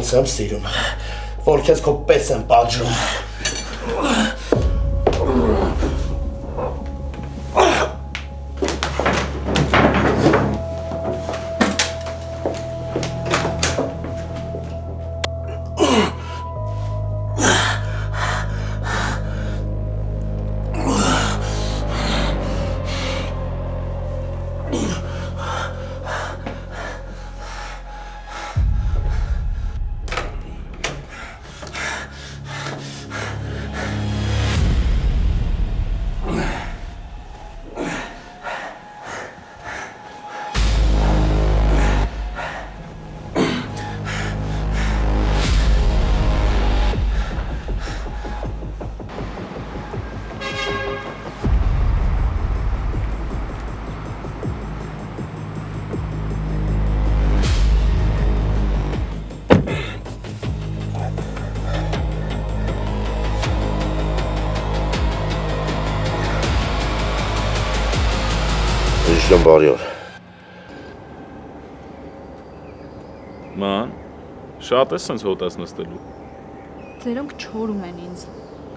Ինձ եմ սիրում, որ քեզ քո պես եմ պատժում։ Ջան բարի օր։ Ման, շատ ես սենց հոտած նստելու։ Ձերոնք չորում են ինձ։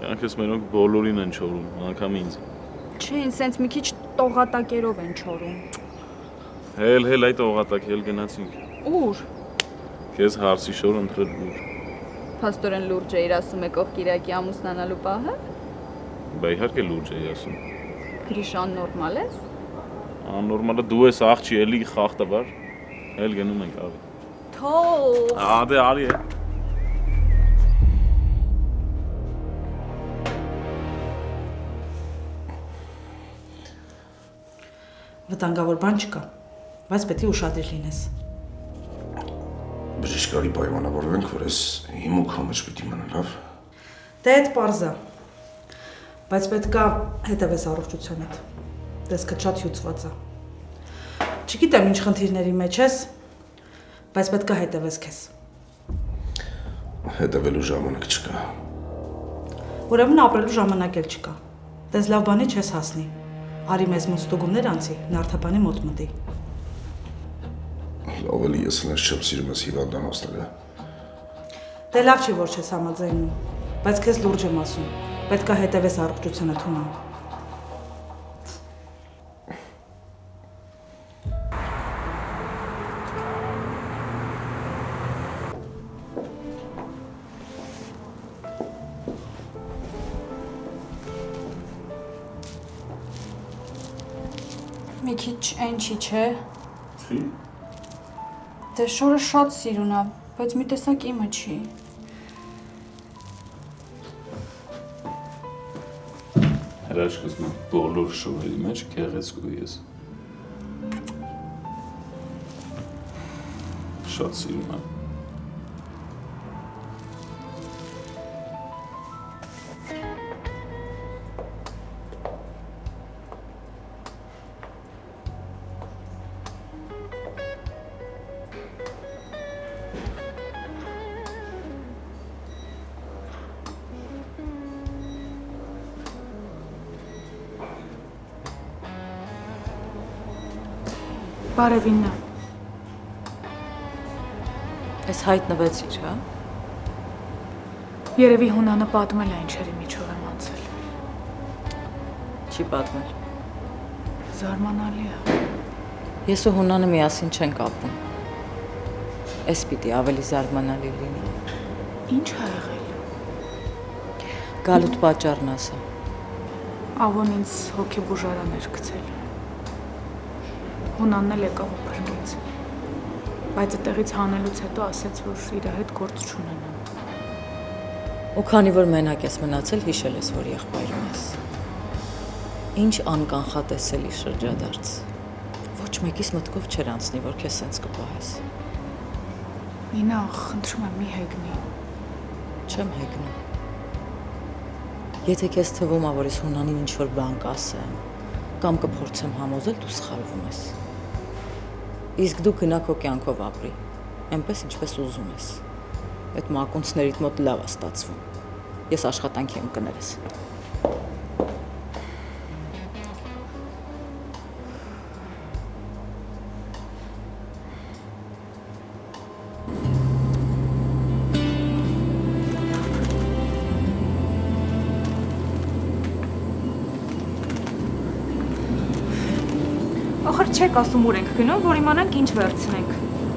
Կանքես մերոնք բոլորին են չորում, անգամ ինձ։ Չէ, ինձ սենց մի քիչ տողատակերով են չորում։ Հել այդ օղատակ, հել գնացինք։ Ուր։ Քեզ հարսի շոր ընտրել ուր։ Փաստորեն լուրջ էիր ասում եք Կիրակի ամուսնանալու պահը։ Բա իհարկե լուրջ էի ասում։ Գրիշան նորմալ ես։ Աննորմալը դու ես աղջի էլի խախտաբար, էլ գնում ենք ավի։ Թող։ Դե արի է։ Վտանգավոր բան չկա, բայց պետք է ուշադիր լինես։ Բժիշկարի պայմանավորվենք, որ ես իմ ու քո մեջ պիտի մնա, լավ։ Դե այդ պարզ է, բայց պետք է հետևես առողջությանդ, տեսքդ շատ հյուծված է։ Չգիտեմ ինչ խնդիրների մեջ ես, բայց պետք է հետևես քեզ։ Հետևելու ժամանակ չկա։ Ուրեմն ապրելու ժամանակ էլ չկա։ Տես լավ բանի չես հասնի։ Արի մեզ մոտ ստուգումներ անցի, նարդապանի մոտ մտի։ Լավ էլի ես նես չեմ սիրում ես հիվանդանոցները։ Դե լավ չի որ չես համաձայնում, բայց քեզ լուրջ եմ ասում, պետք է հետևես առողջությանդ Թուման։ Մի քիչ այն չի, չէ։ Չի։ Դե շորը շատ սիրուն է, բայց մի տեսակ իմը չի։ Հրաշքս մը բոլոր շորերի մեջ գեղեցկու ես։ Շատ սիրում եմ։ Բարևիննա։ Ես հայտնվեցիր, հա? Երևի Հունանը պատմել է ինչերի միջով եմ անցել։ Չի պատմել։ Զարմանալի է։ Ես ու Հունանը միասին չենք ապրում։ Էս պիտի ավելի զարմանալի լինի։ Ինչ ա եղել։ Գալուտ պատճառն ասա։ Ավոն ինձ հոգեբուժարան էր գցել։ Հունանն էլ եկավ ու փրկեց։ Բայց այդտեղից հանելուց հետո ասեց, որ իր հետ գործ չունենամ։ Ու քանի որ մենակ ես մնացել, հիշել ես, որ եղբայրում ես։ Ինչ անկանխատեսելի շրջադարձ։ Ոչ մեկիս մտքով չեր անցնի, որ քեզ սենց կպահես։ Նինա, խնդրում եմ, մի հեգնի։ Չեմ հեգնում։ Եթե քեզ թվում է, որ ես Հունանին ինչ-որ բան կասեմ, կամ կփորձեմ համոզել, դու սխալվում ես։ Իսկ դու գնա քո կյանքով ապրի, այնպես ինչպես ուզում ես։ Այդ մակունցներիդ մոտ լավ է ստացվում։ Ես աշխատանքի եմ կներես։ Ախր չեք ասում ուր ենք գնում, որ իմանանք ինչ վերցնենք։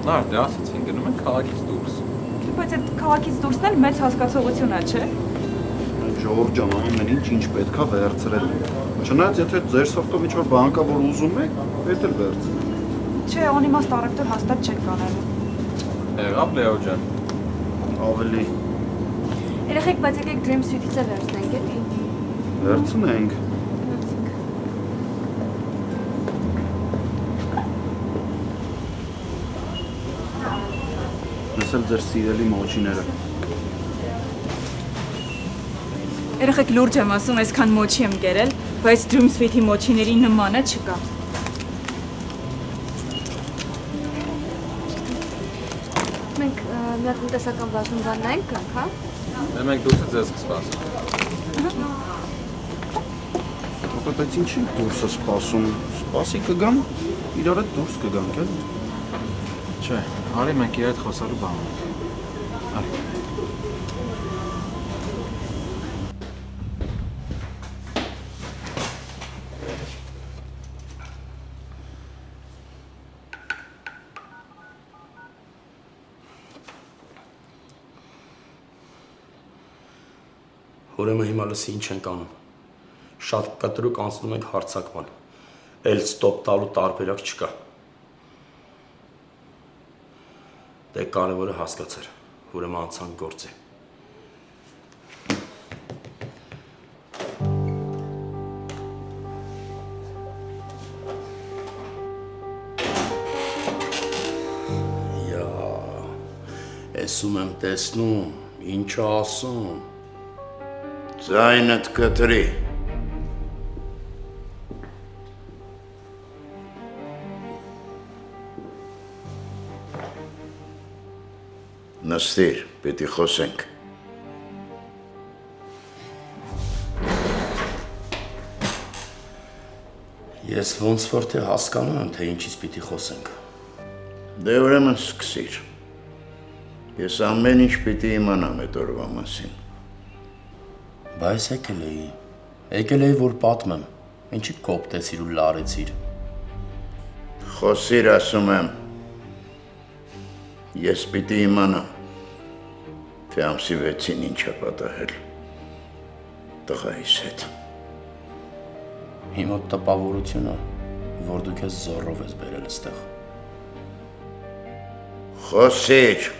Լավ, դե ասացին գնում ենք քաղաքից դուրս։ Բայց այդ քաղաքից դուրսն էլ մեծ հասկացողություն է, չէ՞։ Ժողովուրդ ջան, ամեն ինչ պետքա վերցրել։ Չնայած եթե ձեր սրտով ինչ-որ բան կա, որ ուզում եք, պետք է վերցնեք։ Չէ, անիմաստ առևտուր հաստատ չեք կանելու։ Եղավ Լեո ջան։ Ավելի Երեխեք, բայց եկեք Dream Suite-ից է վերցնենք, էլի։ վերցնենք։ Մեսել ձեր սիրելի մոչիները։ Երեխեք լուրջ եմ ասում, այսքան մոչի եմ կերել, բայց Dream Suite-ի մոչիների նմանը չկա։ Մենք մի հատ տնտեսական բաժնում բան նայենք գանք, հա։ Դե մենք դուրսը ձեզ կսպասենք։ Բայց ինչ ենք դուրսը սպասում։ Սպասի կգան, իրար հետ դուրս կգանք, էլ։ Չէ, արի մենք իր հետ խոսալու բան ունենք։ Արի։ Ուրեմն հիմա լսի ինչ ենք անում։ Շատ կտրուկ անցնում ենք հարձակման։ Էլ ստոպ տալու տարբերակ չկա։ Դե կարևորը հասկացար։ Ուրեմն անցանք գործի։ Էսում եմ տեսնում, ինչ ասում։ Ձայնդ կտրի։ Նստիր, պիտի խոսենք։ Ես ոնց որ թե հասկանում եմ, թե ինչից պիտի խոսենք։ Դե ուրեմն սկսիր։ Ես ամեն ինչ պիտի իմանամ այդ օրվա մասին։ Բայց եկել էի, որ պատմեմ, ինչի կոպտեցիր ու լարեցիր։ Խոսիր, ասում եմ, ես պիտի իմանամ, թե ամսի 6-ին ինչ է պատահել տղայիս հետ։ Հիմա տպավորությունը, որ դու քեզ զոռով ես բերել այստեղ։ Խոսիր։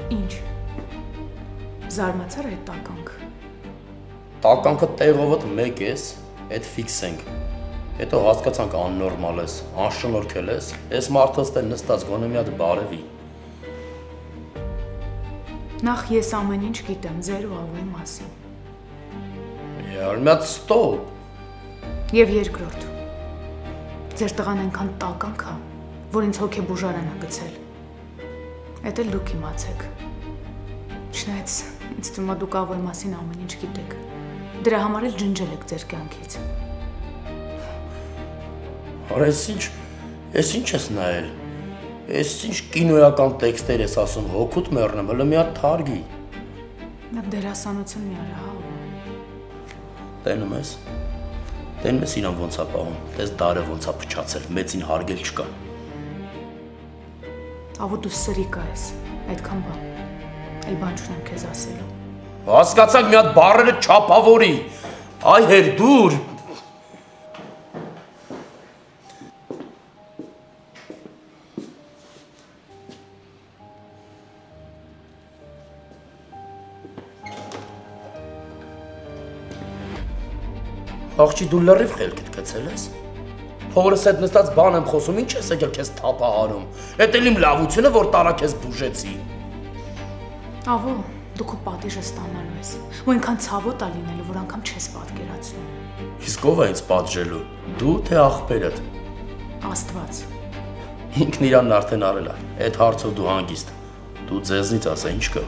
Ինչ։ Զարմացար այդ տականք։ Տականքը տեղովդ մեկ ես, այդ ֆիքսենք։ Հետո հասկացանք աննորմալ ես, անշնորհքել ես, այս մարդը ստե նստած գոնե մի հատ բարևի։ Նախ ես ամեն ինչ գիտեմ ձեր ու ավոյի մասին։ Յալ մի հատ ստոպ։ Եվ երկրորդ։ Ձեր տղան այնքան տականք է, որ ինձ հոգեբուժարան է գցել։ Էդ էլ դուք իմացեք։ Չնայած ինձ թվում է դուք ավոյի մասին ամեն ինչ գիտեք։ Դրա համար էլ ջնջել եք ձեր կյանքից։ Արա ես ինչ ես նայել։ Ես ինչ կինոյական տեքստեր ես ասում, հոգուտ մեռնեմ, հələ մի հատ թարգի։ Նա դերասանություն մի արա, հա։ Տենում ես իրան ոնց է պահում, տես դարը ոնց է փչացել, մեծին հարգել չկա։ Ավո դու սրիկա ես, այդքան բան, էլ բան չունեմ քեզ ասելու։ Հասկացանք մի հատ բառերը չափավորի, այ հեր դուր։ Աղջի դու լրիվ խելքիդ գցել ես։ Փողորս հետ նստած բան եմ խոսում, ինչ ես եկել քեզ թափահարում։ Էդ էլ իմ լավությունը, որ տարա քեզ բուժեցի։ Ավո, դու քո պատիժը ստանալու ես։ Ու այնքան ցավոտ է լինելու, որ անգամ չես պատկերացնում։ Իսկ ով է ինձ պատժելու։ Դու թե աղբերդ։ Աստված։ Ինքն իրանն արդեն արել է։ Այդ հարցով դու հանգիստ։ Դու ձեզնից ասա ինչ կա։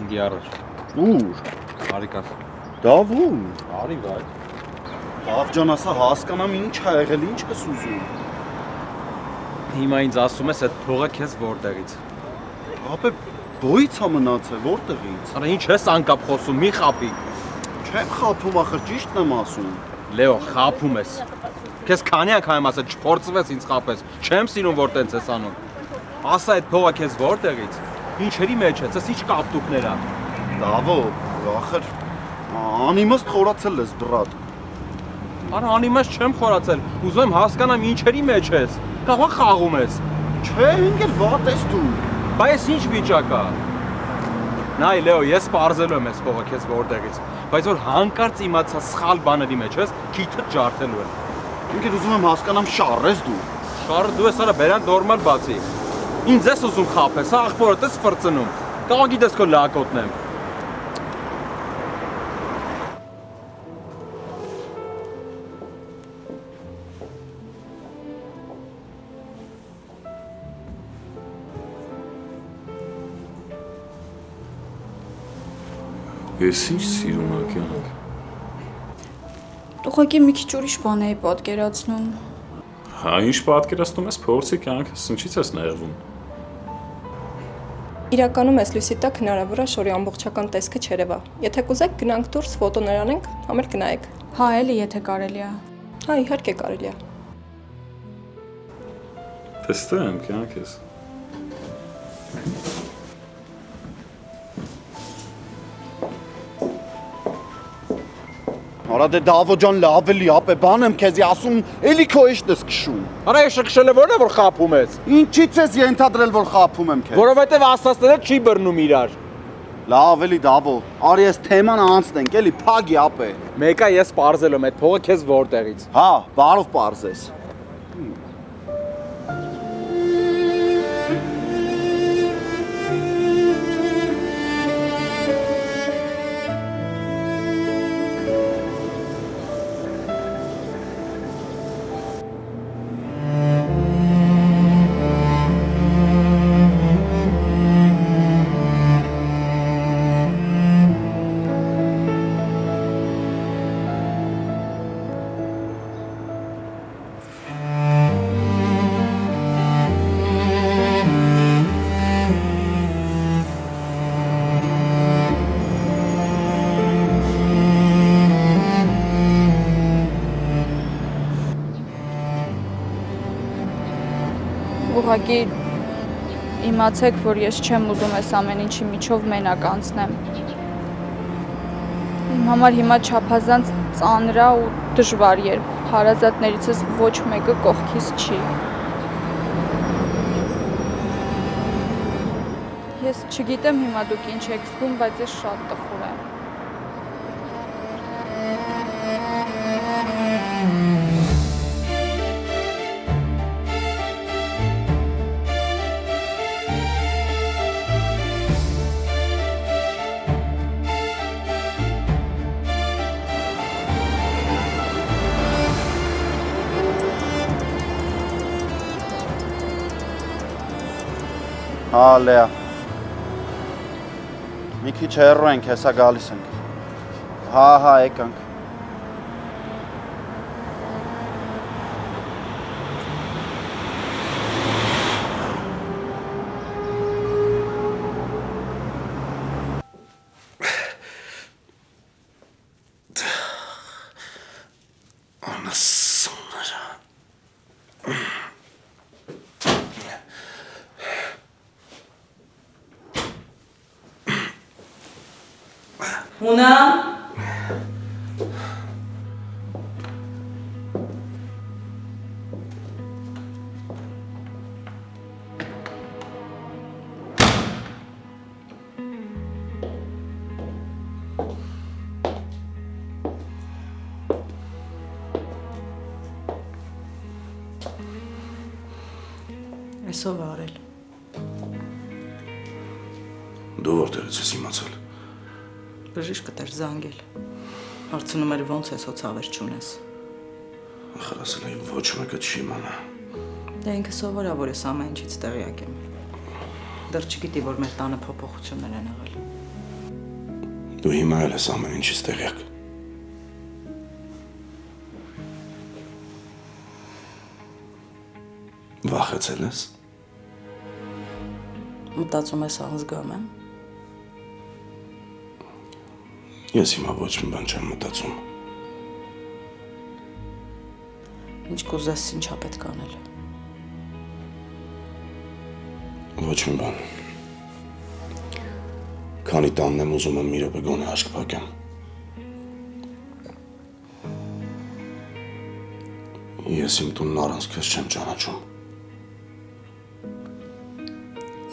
Ինձ առաջ։ Ուր։ Արիկաս։ Դավում։ Արի վայ։ Դավ ջան, ասա հասկանամ ինչ ա եղել, ինչ ես ուզում։ Հիմա ինձ ասում ես այդ փողը քեզ որտեղից։ Ապե բոյից ա մնացել, որտեղից։ Արա ինչ ես անկապ խոսում, մի խապի։ Չեմ խափում, ախր ճիշտն եմ ասում։ Լեո, խափում ես։ Քեզ քանի անգամ եմ ասել, չփորձվես ինձ խափես։ Չեմ սիրում որ տենց ես անում։ Ասա այդ փողը քեզ որտեղից։ Ինչերի մեջ ես, ես ինչ կապտուկներ ա։ Դավո, ախր անիմաստ խորացել ես, բրատ։ Արա անիմաստ չեմ խորացել, ուզում եմ հասկանամ ինչերի մեջ ես։ Կարող խաղում ես։ Չէ, ինքեր վատ ես դու։ Բա ես ինչ վիճակ ա։ Նայ Լեո, ես պարզելու եմ այս փողը քեզ որտեղից, բայց որ հանկարծ իմացա սխալ բաների մեջ ես, քիթը ջարդելու եմ։ Ինքեր ուզում եմ հասկանամ շառ ես դու։ Շարը դու ես արա բերան նորմալ բացի։ Ինձ ես ուզում խափես, հա աղբորդ ես ֆրծնում։ Կարող գիտես քո լակոտն եմ։ Ես ինչ սիրուն ակյանք։ Ուղղակի մի քիչ ուրիշ բան էի պատկերացնում։ Հա, ինչ պատկերացնում ես փորձի կյանքս, ինչից ես նեղվում։ Իրականում ես լույսի տակ հնարավոր է շորի ամբողջական տեսքը չերևա։ Եթե կուզեք գնանք դուրս ֆոտոներ անենք, համեր գնայեք։ Հա, էլի եթե կարելի է։ Հա, իհարկե կարելի է։ Տեստեմ կյանքս։ Արա դե Դավո ջան լավ էլի, ապե բան եմ քեզի ասում, էլի քո էշտ ես քշում։ Արա ես շքշելը որն է որ խափում ես։ Ինչից ես ենթադրել որ խափում եմ քեզ։ Որովհետև ասածները չի բռնում իրար։ Լավ էլի Դավո, արի ես թեման անցնենք, էլի փագի ապե։ Մեկը ես պարզել եմ այդ փողը քեզ որտեղից։ Հա, բարով պարզես։ Ուղղակի իմացեք, որ ես չեմ ուզում այս ամեն ինչի միջով մենակ անցնեմ։ Իմ համար հիմա չափազանց ծանր է ու դժվար, երբ հարազատներիցս ոչ մեկը կողքից չի։ Ես չգիտեմ հիմա դուք ինչ եք զգում, բայց ես շատ տխուր եմ։ Հա Լեա։ Մի քիչ հեռու ենք, հեսա գալիս ենք։ Հա, եկանք։ Հունա։ Այսով արել։ Դու որտեղից ես իմացել։ Բժիշկը դեր զանգել։ Հարցնում էր ոնց ես հոցավեր չունես։ Ախր ասել էի ոչ մեկը չի իմանա։ Դա ինքը սովոր է, որ ես ամեն ինչից տեղյակ եմ։ Դեռ չգիտի, որ մեր տանը փոփոխություններ են եղել։ Դու հիմա էլ ես ամեն ինչից տեղյակ։ Վախեցել ես։ Մտածում ես անզգամ եմ։ Ես հիմա ոչ մի բան չեմ մտածում։ Ինչ կուզես, ինչա պետք անել։ Ոչ մի բան։ Քանի տանն եմ ուզում եմ մի րոպե գոնե աչք փակեմ։ Ես իմ տունն առանց քեզ չեմ ճանաչում։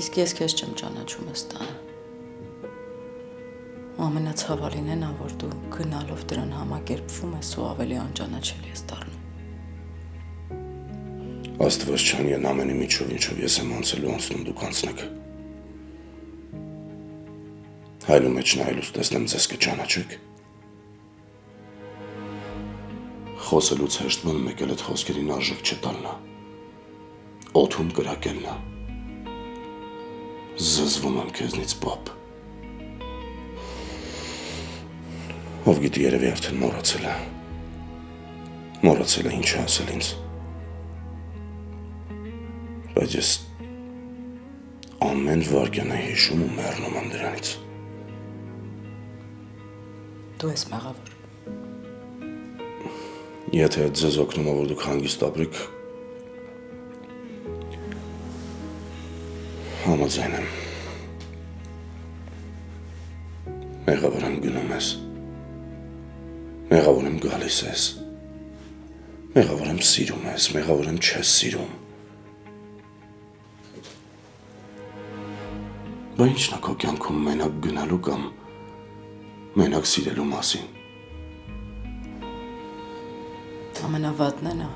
Իսկ ես քեզ չեմ ճանաչում ես տանը։ Ու ամենացավալին է նա, որ դու գնալով դրան համակերպվում ես ու ավելի անճանաչելի ես դառնում։ Աստված չանյան ամենի միջով ինչով ես եմ անցել ու անցնում դուք անցնեք։ Հայլու մեջ նայելուց տեսնեմ ձեզ կճանաչեք։ Խոսելուց հեշտ բան մեկ էլ այդ խոսքերին արժեք չտալն է։ Օդում կրակելն է։ Զզվում եմ քեզնից պապ։ Ով գիտի երևի արդեն մոռացել է։ Մոռացել է ինչ է ասել ինձ։ Բայց ես ամեն վարկյան է հիշում ու մեռնում եմ դրանից։ Դու ես մեղավոր։ Եթե ձեզ օգնում է, որ դուք հանգիստ ապրեք, համաձայն եմ։ Մեղավոր եմ գնում ես։ Մեղավոր եմ գալիս ես։ Մեղավոր եմ սիրում ես, մեղավոր եմ չես սիրում։ Բա ինչն է քո կյանքում մենակ գնալու կամ մենակ սիրելու մասին։ Ամենավատն է նա,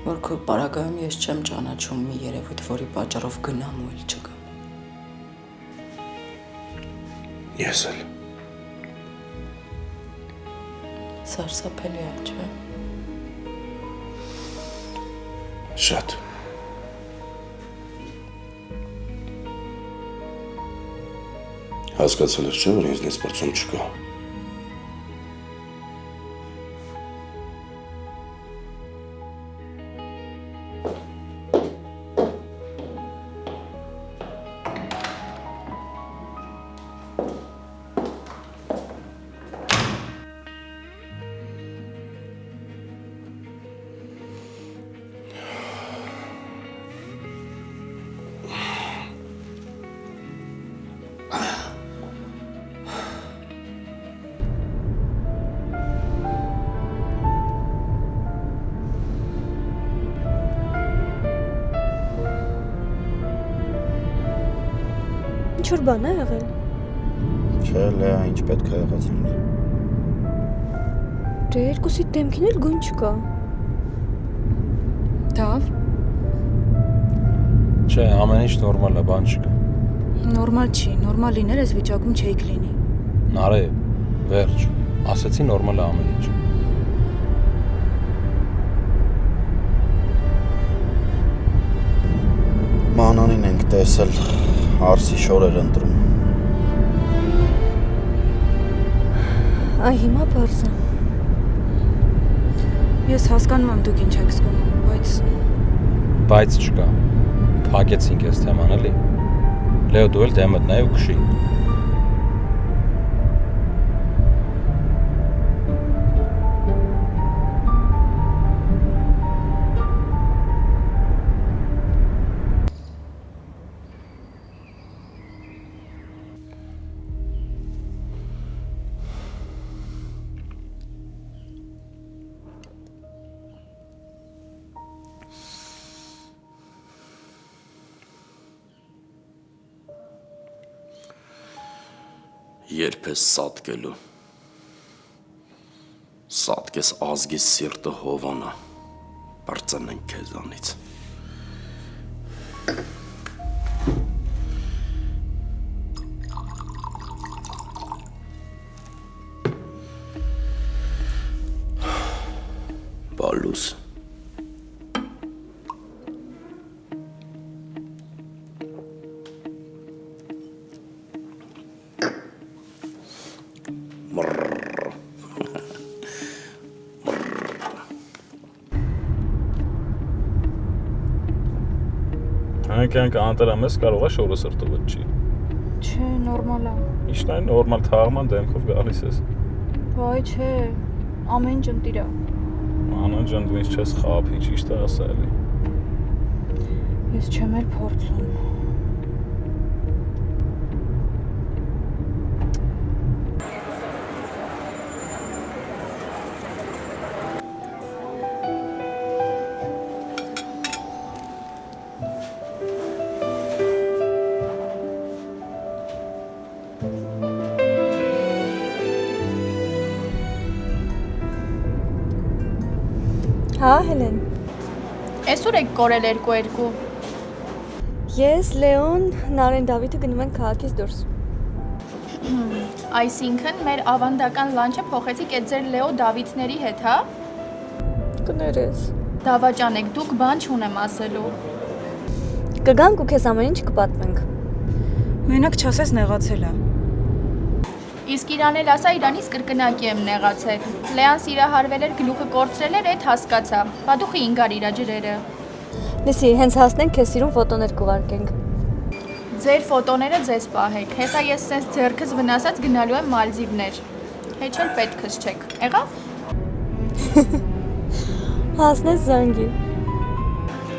որ քո պարագայում ես չեմ ճանաչում մի երևույթ, որի պատճառով գնամ ու էլ չգամ։ Ես էլ։ Սարսափելի է, չէ՞։ Շատ։ Հասկացել ես չէ, որ ինձնից պրծում չկա։ Ինչ-որ բան է եղել։ Չէ, Լեա, ինչ պետք է եղած լինի։ Դե երկուսի դեմքին էլ գույն չկա։ Դավ։ Չէ, ամեն ինչ նորմալ է, բան չկա։ Նորմալ չի, նորմալ լիներ այս վիճակում չէիք լինի։ Նարե, վերջ, ասեցի նորմալ է ամեն ինչ։ Մանանին ենք տեսել, Արսի շորեր ընտրում։ Այ հիմա պարզ է։ Ես հասկանում եմ դուք ինչ եք զգում, Բայց չկա։ Փակեցինք այս թեման, էլի։ Լեո, դու էլ դեմդ նայ ու քշի։ Երբ ես սատկելու, սատկես ազգիս սիրտը հովանա, պրծնենք քեզանից։ Կալուս։ Այնքան անտարամ ես կարող է շորը սրտովդ չի։ Չէ, նորմալ է։ Իշտ այն նորմալ թաղման դեմքով գալիս ես։ Վայ, չէ։ Ամեն ջնտիր է։ Անան ջան, դու ինձ չես խափի, ճիշտ է ասել։ Ես չեմ էլ փորձում։ Հա, Հելեն։ Այսօր եք կորել 2-2։ Ես, Լեոն, Նարեն Դավիթը գնում ենք քաղաքից դուրս։ Այսինքն մեր ավանդական լանչը փոխեցիք այդ ձեր Լեո Դավիթների հետ, հա։ Կներես։ Դավաճան եք, դուք բան չունեմ ասելու։ Կգանք ու քեզ ամեն ինչ կպատմենք։ Մենակ չասես նեղացել է։ Իսկ իրան էլ ասա Իրանից կրկնակի եմ նեղացել։ Լեան սիրահարվել էր, գլուխը կորցրել էր, այդ հասկացա։ Բադուխի ինգար իրա ջրերը։ Լսի, հենց հասնենք քեզ սիրուն ֆոտոներ կուղարկենք։ Ձեր ֆոտոները ձեզ պահեք։ Հեսա ես սենց ձեռքս վնասած գնալու եմ Մալդիվներ։ Հեչ էլ պետքս չեք։ Եղավ։ Հասնես զանգի։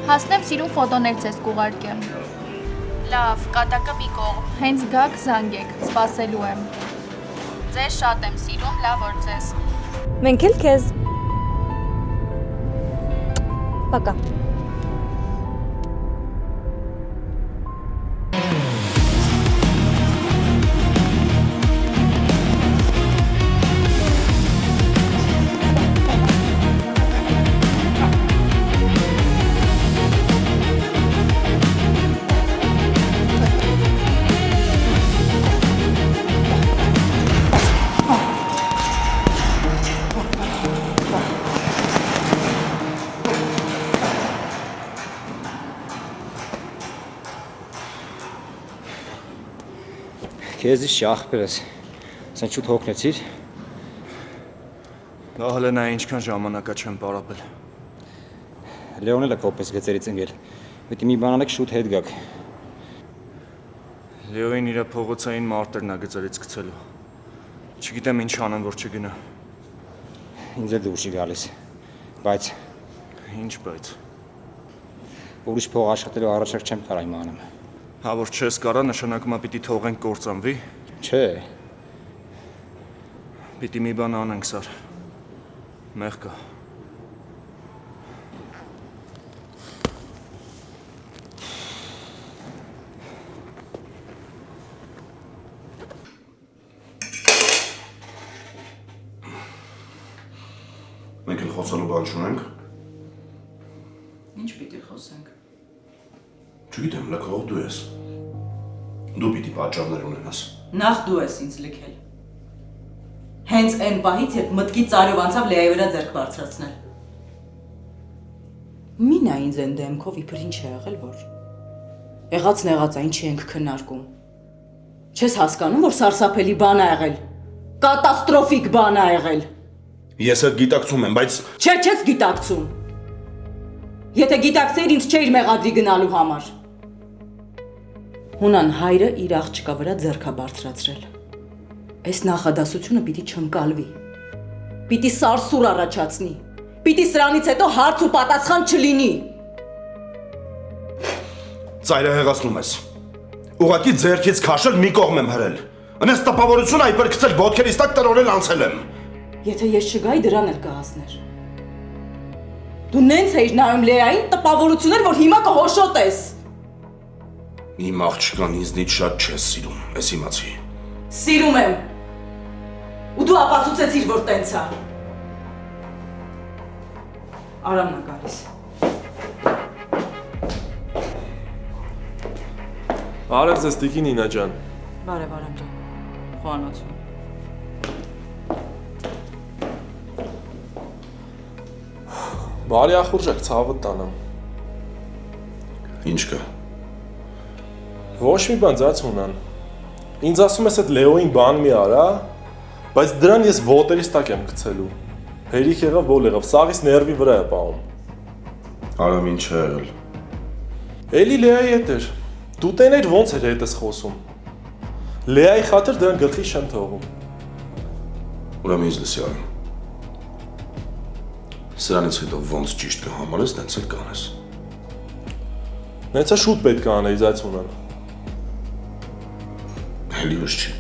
Հասնեմ սիրուն ֆոտոներ ձեզ կուղարկեմ։ Լավ, կատակը մի կողմ։ Հենց գաք զանգեք, սպասելու եմ։ Ձեզ շատ եմ սիրում, լավ որ ձեզ։ Մենք էլ քեզ։ Պակա։ Քեզի շախբեր ես, սեն շուտ հոգնեցիր։ Դա հլենա ինչքան ժամանակա չեմ պարապել։ Լեոնել է կոպես գծերից ընգել, պետի մի բան անեք շուտ հետ գաք։ Լեոին իրա փողոցային մարտերն է գծերից գցելու։ Չգիտեմ ինչ անեմ, որ չգնա։ Ինձ էլ դուրս չի գալիս, բայց… Ինչ բայց։ Ուրիշ փող աշխատելու առաջարկ չեմ կարա իմ անեմ։ Հա որ չես կարա նշանակում է պիտի թողենք կործանվի։ Չէ։ Պիտի մի բան անենք սար։ Մեղք կա։ Մենք էլ խոսալու բան չունենք։ Ինչ պիտի խոսենք։ Չգիտեմ, լքող դու ես։ Դու պիտի պատճառներ ունենաս։ Նախ դու ես ինձ լքել։ Հենց այն պահից, երբ մտքի ծարով անցավ Լեայի վրա ձեռք բարձրացնել։ Մի նա ինձ այն դեմքով իբր ինչ է եղել, որ եղած նեղածա ինչի ենք քննարկում։ Չես հասկանում, որ սարսափելի բան ա եղել։ Կատաստրոֆիկ բան ա եղել։ Ես էլ գիտակցում եմ, բայց… Չէ, չես գիտակցում։ Եթե գիտակցեիր, ինձ չէիր մեղադրի գնալու համար։ Հունան հայրը իր աղջկա վրա ձեռքա բարձրացրել։ Այս նախադասությունը պիտի չընկալվի։ Պիտի սարսուր առաջացնի։ Պիտի սրանից հետո հարց ու պատասխան չլինի։ Ծայրահեղացնում ես։ Ուղղակի ձեռքից քաշել մի կողմ եմ հրել։ Անես տպավորություն այբր գցել ոտքերից տակ տրորել անցել եմ։ Եթե ես չգայի, դրան էլ կհասներ։ Դու նենց էիր նայում Լեային, տպավորություններ, որ հիմա կհոշոտես։ Իմ աղջկան ինձնից շատ չես սիրում, ես իմացի։ Սիրում եմ։ Ու դու ապացուցեցիր, որ տենց է։ Արամն է գալիս։ Բարև ձեզ տիկին Նինա ջան։ Բարև Արամ ջան։ Խոհանոցում։ Բարի ախորժակ ցավը տանեմ։ Ինչ կա։ Ոչ մի բան ձաց ունան։ Ինձ ասում ես այդ Լեոին բան մի արա, բայց դրան ես ոտերից տակ եմ գցելու։ Հերիք եղավ, բոլ եղավ, սաղից ներվի վրա է պահում։ Արամ ինչ է եղել։ Էլի Լեայի հետ էր։ Դու տեներ ոնց էր հետ ես խոսում։ Լեայի խաթր դրան գլխի չեմ թողում։ Ուրեմն ինձ լսի արամ։ Սրանից հետո ոնց ճիշտ կհամարես, նենց էլ կանես։ Նենց է շուտ պետք է անեի ձայց ունեն։ Հելի ուշ չի։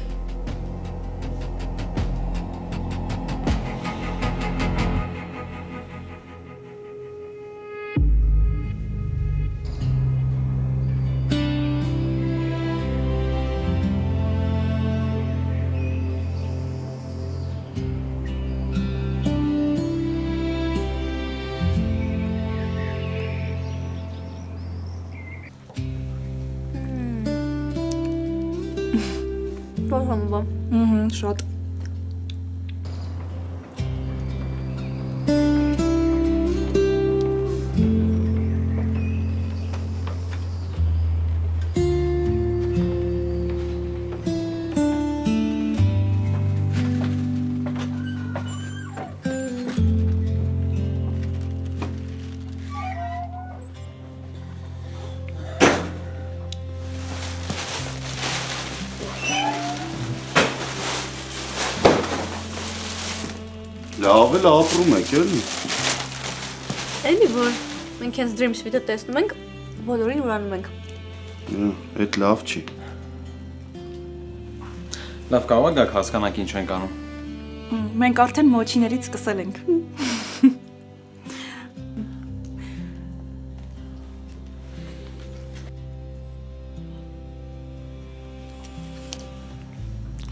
Որ համովում։ Շատ։ Լավ էլ ապրում եք, էլի։ Էլի որ մենք հենց Dream Suite-ը տեսնում ենք, բոլորին ուրանում ենք։ Այդ լավ չի։ Լավ, կարող եք հասկանանք ինչ ենք անում։ Մենք արդեն մոչիներից սկսել ենք։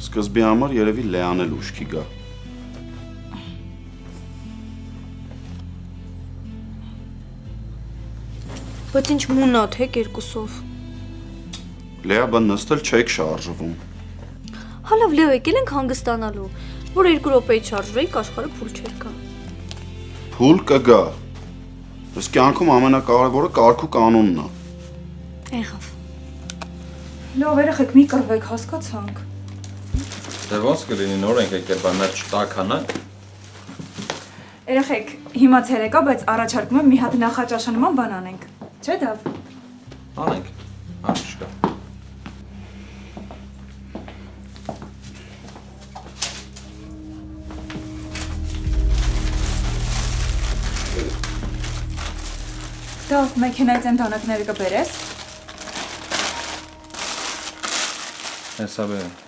Սկզբի համար երևի Լեան էլ ուշքի գա։ Բայց ինչ մունատ եք երկուսով։ Լեա բան նստել չեք շարժվում։ Հալավ Լեո եկել ենք հանգստանալու, որ 2 րոպեից շարժվեինք աշխարհը փուլ չէր կա։ Փուլ կգա։ Ըստ կյանքում ամենակարևորը կարգ ու կանոնն է։ Եղավ։ Լավ, երեխեք, մի կռվեք, հասկացանք։ Դե ոնց կլինի նոր ենք եկել, բա մեր չտականանք։ Երեխեք, հիմա ցերեկա, բայց առաջարկում եմ մի հատ նախաճաշանման բան անենք։ Չէ՞ դավ։ Անենք։ Անշկա։ Դավ, մեքենայից են դանակները կբերես։ Հեսա բերեմ։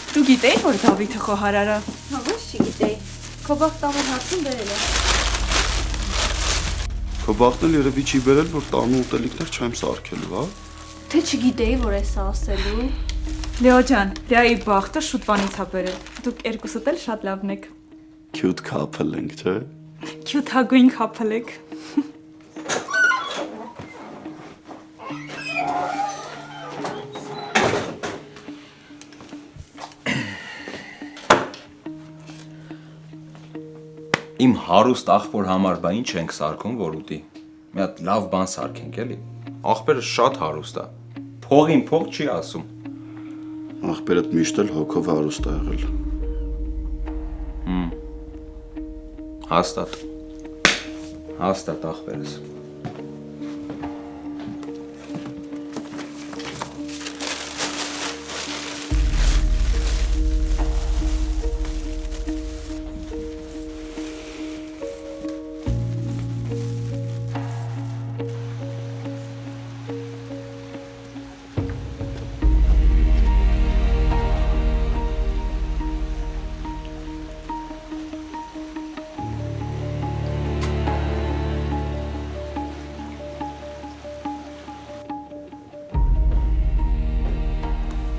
Դու գիտեի, որ Դավիթը խոհարար է։ Հա, ոչ չգիտեի։ Քո բախտ ամեն հարցում բերել է։ Քո բախտն էլ երևի չի բերել, որ տանու ուտելիքներ չեմ սարքելու, հա։ Թե չգիտեի, որ է սա ասելու։ Լեո ջան, Լեայի բախտը շուտվանից է բերել։ Դուք երկուսդ էլ շատ լավն եք։ Cute couple ենք, չէ՞։ Cute հագույն couple եք։ Իմ հարուստ աղբոր համար բա ինչ ենք սարքում, որ ուտի։ Մի հատ լավ բան սարքենք, էլի։ Աղբերը շատ հարուստ է։ Փողին փող չի ասում։ Աղբերդ միշտ էլ հոգով հարուստ է եղել։ Հաստատ։ Հաստատ աղբերս։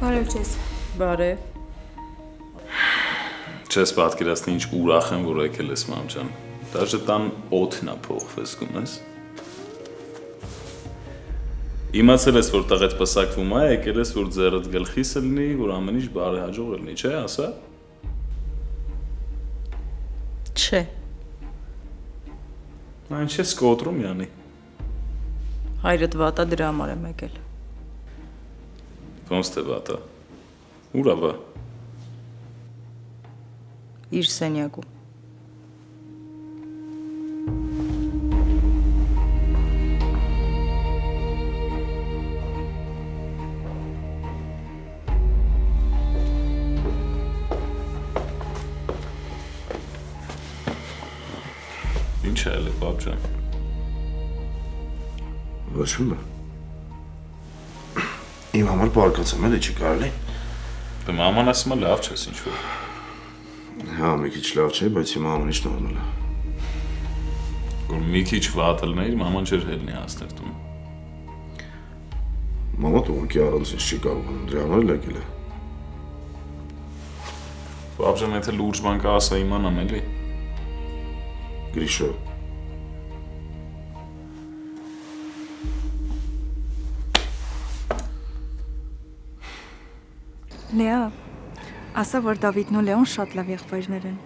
Բարև ձեզ։ Բարև։ Չես պատկերացնի ինչ ուրախ եմ, որ եկել ես մամ ջան։ Դաժե տան օդն է փոխվել, զգում ես։ Իմացել ես, որ տղետ պսակվում է, եկել ես, որ ձեռդ գլխիս լինի, որ ամեն ինչ բարեհաջող լինի, չէ, ասա։ Չէ։ Այն չես կոտրում յանի։ Հայրդ վատա դրա համար եմ եկել։ Ոնց թե վատա։ Ուր ա։ Իր սենյակում։ Ինչ է ելը, պապ ջան։ Ոչ մի բան։ Իմ համար բարկացեմ էլի չի կարելի։ Դե մաման ասում է լավ չես ինչ որ։ Հա, մի քիչ լավ չէ, բայց հիմա ամեն ինչ նորմալ է։ Որ մի քիչ վատ լներ, մաման չէր հելնի հասներ տուն։ Մամա ուղղակի առանց ինձ չի կարողանում, դրա համար էլ եկել է։ Պապ ջան, եթե լուրջ բան կա, ասա իմանամ էլի։ Գրիշո։ Լեա, ասա, որ Դավիթն ու Լեոն շատ լավ եղբայրներ են։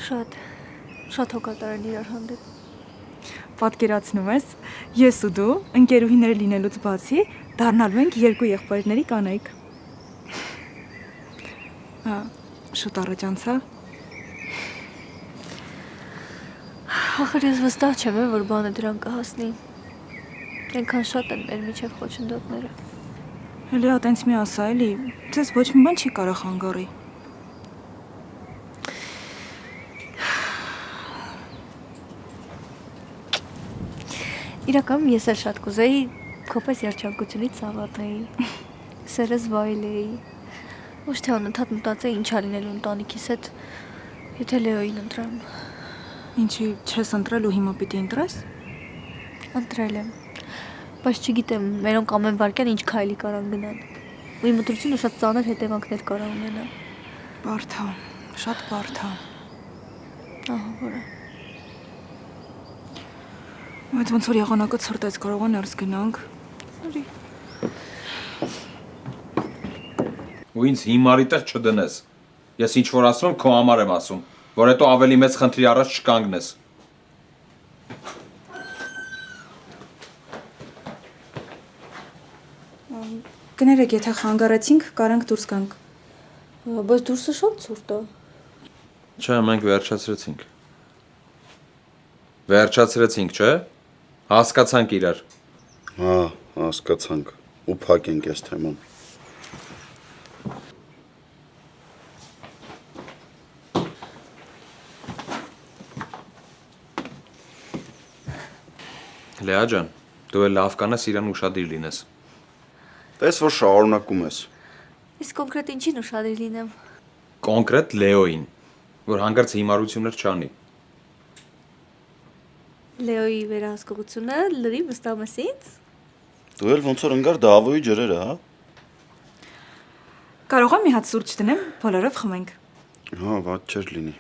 Շատ հոգատար են իրար հանդեպ։ Պատկերացնում ես, ես ու դու ընկերուհիներ լինելուց բացի դառնալու ենք երկու եղբայրների կանայք։ Շուտ առաջ անցա։ Ախր ես վստահ չեմ, որ բանը դրան կհասնի։ Այնքան շատ են մեր միջև խոչընդոտները։ Լեա, տենց մի ասա էլի, ձեզ ոչ մի բան չի կարող հանգարի։ Իրականում ես էլ շատ կուզեի քո պես երջանկությունից ծավալնեի, սերս վայելեի, ոչ թե անընդհատ մտածեի ինչա լինելու ընտանիքիս հետ, եթե Լեոյին ընտրեմ։ Ինչի չես ընտրել ու հիմա պիտի ընտրես։ Ընտրել եմ, բայց չգիտեմ մերոնք ամեն վարքյան ինչ քայլի կարան գնան, ու իմ ընտրությունը շատ ծանր հետևանքներ կարա ունենա։ Բարդ է, շատ բարդ է։ Ահա որը։ Բայց ոնց որ եղանակը ցրտեց, կարող է ներս գնանք։ Արի։ Ու ինձ հիմարի տեղ չդնես։ Ես ինչ որ ասում եմ, քո համար եմ ասում, որ հետո ավելի մեծ խնդրի առաջ չկանգնես։ Կներեք, եթե խանգարեցինք, կարանք դուրս գանք։ Բայց դուրսը շատ ցուրտ է։ Չէ, մենք վերջացրեցինք։ Վերջացրեցինք, չէ։ Հասկացանք իրար։ Հա, հասկացանք։ Ու փակենք այս թեման։ Լեա ջան, դու էլ լավ կանես իրան ուշադիր լինես։ Տես որ շարունակում ես։ Իսկ կոնկրետ ինչին ուշադիր լինեմ։ Կոնկրետ Լեոյին, որ հանգարց հիմարություններ չանի։ Լեոյի վերահսկողությունը լրիվ վստահում ես ինձ։ Դու էլ ոնց որ ընկար Դավոյի ջրերը, հա։ Կարող եմ մի հատ սուրճ դնեմ, բոլորով խմենք։ Հա, վատ չէր լինի։